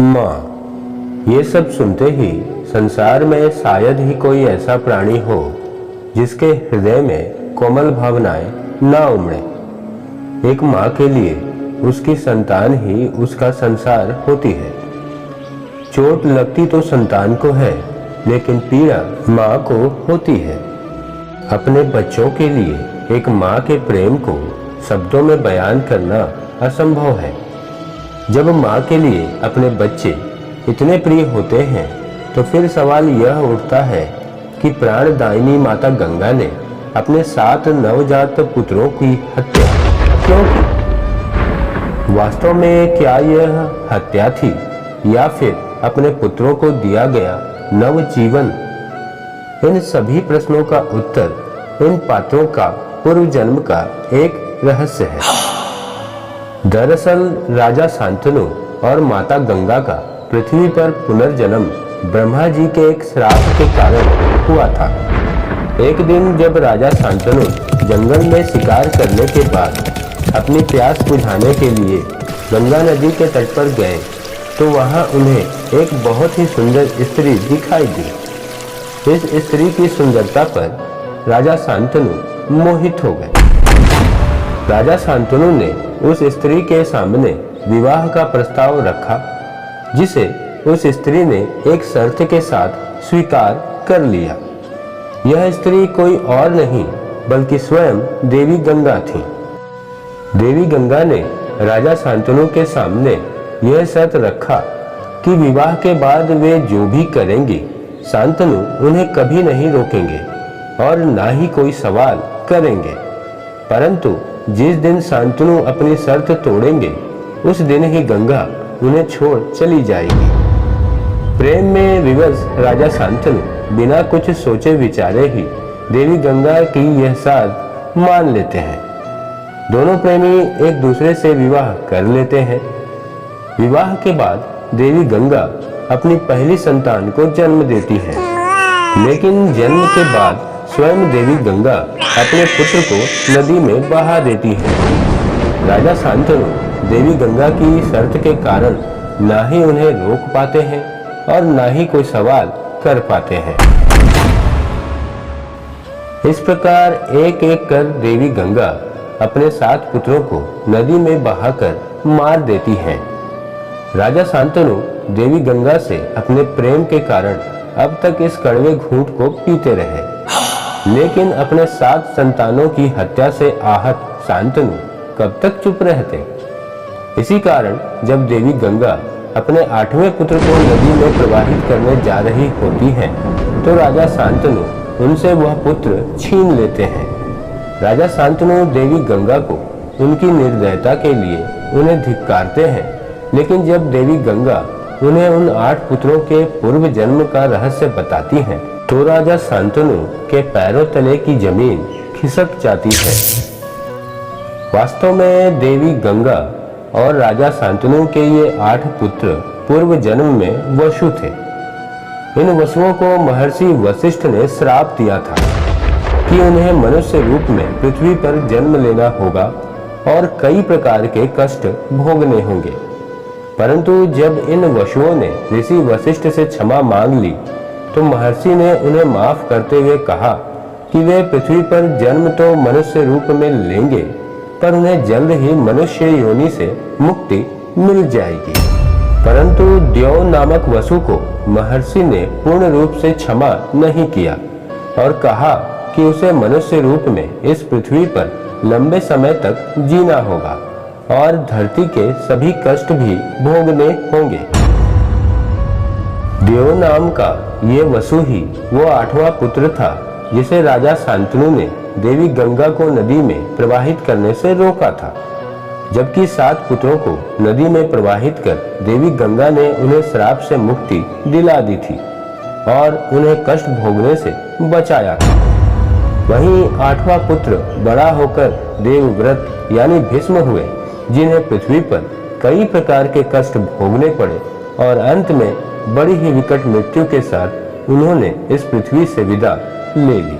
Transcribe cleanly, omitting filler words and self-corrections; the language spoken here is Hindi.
माँ। ये सब सुनते ही संसार में शायद ही कोई ऐसा प्राणी हो जिसके हृदय में कोमल भावनाएं ना उमड़े। एक माँ के लिए उसकी संतान ही उसका संसार होती है। चोट लगती तो संतान को है, लेकिन पीड़ा माँ को होती है। अपने बच्चों के लिए एक माँ के प्रेम को शब्दों में बयान करना असंभव है। जब माँ के लिए अपने बच्चे इतने प्रिय होते हैं तो फिर सवाल यह उठता है कि प्राणदायिनी माता गंगा ने अपने 7 नवजात पुत्रों की हत्या क्यों की? वास्तव में क्या यह हत्या थी या फिर अपने पुत्रों को दिया गया नवजीवन? इन सभी प्रश्नों का उत्तर इन पात्रों का पूर्व जन्म का एक रहस्य है। दरअसल राजा शांतनु और माता गंगा का पृथ्वी पर पुनर्जन्म ब्रह्मा जी के एक श्राप के कारण हुआ था। एक दिन जब राजा शांतनु जंगल में शिकार करने के बाद अपनी प्यास बुझाने के लिए गंगा नदी के तट पर गए तो वहां उन्हें एक बहुत ही सुंदर स्त्री दिखाई दी। इस स्त्री की सुंदरता पर राजा शांतनु मोहित हो गए। राजा शांतनु ने उस स्त्री के सामने विवाह का प्रस्ताव रखा, जिसे उस स्त्री ने एक शर्त के साथ स्वीकार कर लिया। यह स्त्री कोई और नहीं बल्कि स्वयं देवी गंगा थी। देवी गंगा ने राजा शांतनु के सामने यह शर्त रखा कि विवाह के बाद वे जो भी करेंगी शांतनु उन्हें कभी नहीं रोकेंगे और ना ही कोई सवाल करेंगे। परंतु जिस दिन शांतनु अपनी शर्त तोड़ेंगे उस दिन ही गंगा उन्हें छोड़ चली जाएगी। प्रेम में विवश राजा शांतनु बिना कुछ सोचे विचारे ही देवी गंगा की यह शर्त मान लेते हैं। दोनों प्रेमी एक दूसरे से विवाह कर लेते हैं। विवाह के बाद देवी गंगा अपनी पहली संतान को जन्म देती है, लेकिन जन्म के बाद स्वयं देवी गंगा अपने पुत्र को नदी में बहा देती है। राजा शांतनु देवी गंगा की शर्त के कारण ना ही उन्हें रोक पाते हैं और ना ही कोई सवाल कर पाते हैं। इस प्रकार एक एक कर देवी गंगा अपने 7 पुत्रों को नदी में बहाकर मार देती हैं। राजा शांतनु देवी गंगा से अपने प्रेम के कारण अब तक इस कड़वे घूंट को पीते रहे, लेकिन अपने 7 संतानों की हत्या से आहत शांतनु कब तक चुप रहते? इसी कारण जब देवी गंगा अपने 8वें पुत्र को नदी में प्रवाहित करने जा रही होती हैं, तो राजा शांतनु उनसे वह पुत्र छीन लेते हैं। राजा शांतनु देवी गंगा को उनकी निर्दयता के लिए उन्हें धिक्कारते हैं, लेकिन जब देवी गंगा उन्हें उन 8 पुत्रों के पूर्व जन्म का रहस्य बताती हैं, तो राजा शांतनु के पैरों तले की जमीन खिसक जाती है। वास्तव में देवी गंगा और राजा शांतनु के ये 8 पुत्र पूर्व जन्म में वसु थे। इन वसुओं को महर्षि वशिष्ठ ने श्राप दिया था कि उन्हें मनुष्य रूप में पृथ्वी पर जन्म लेना होगा और कई प्रकार के कष्ट भोगने होंगे। परंतु जब इन वसुओं ने ऋषि वशिष्ठ से क्षमा मांग ली तो महर्षि ने उन्हें माफ करते हुए कहा कि वे पृथ्वी पर जन्म तो मनुष्य रूप में लेंगे, पर उन्हें जल्द ही मनुष्य योनि से मुक्ति मिल जाएगी। परंतु द्यौ नामक वसु को महर्षि ने पूर्ण रूप से क्षमा नहीं किया और कहा कि उसे मनुष्य रूप में इस पृथ्वी पर लंबे समय तक जीना होगा और धरती के सभी कष्ट भी भोगने होंगे। देव नाम का ये वसु ही वो 8वां पुत्र था जिसे राजा शांतनु ने देवी गंगा को नदी में प्रवाहित करने से रोका था। जबकि 7 पुत्रों को नदी में प्रवाहित कर देवी गंगा ने उन्हें श्राप से मुक्ति दिला दी थी और उन्हें कष्ट भोगने से बचाया था। वहीं 8वां पुत्र बड़ा होकर देवव्रत यानी भीष्म हुए, जिन्हें पृथ्वी पर कई प्रकार के कष्ट भोगने पड़े और अंत में बड़ी ही विकट मृत्यु के साथ उन्होंने इस पृथ्वी से विदा ले ली।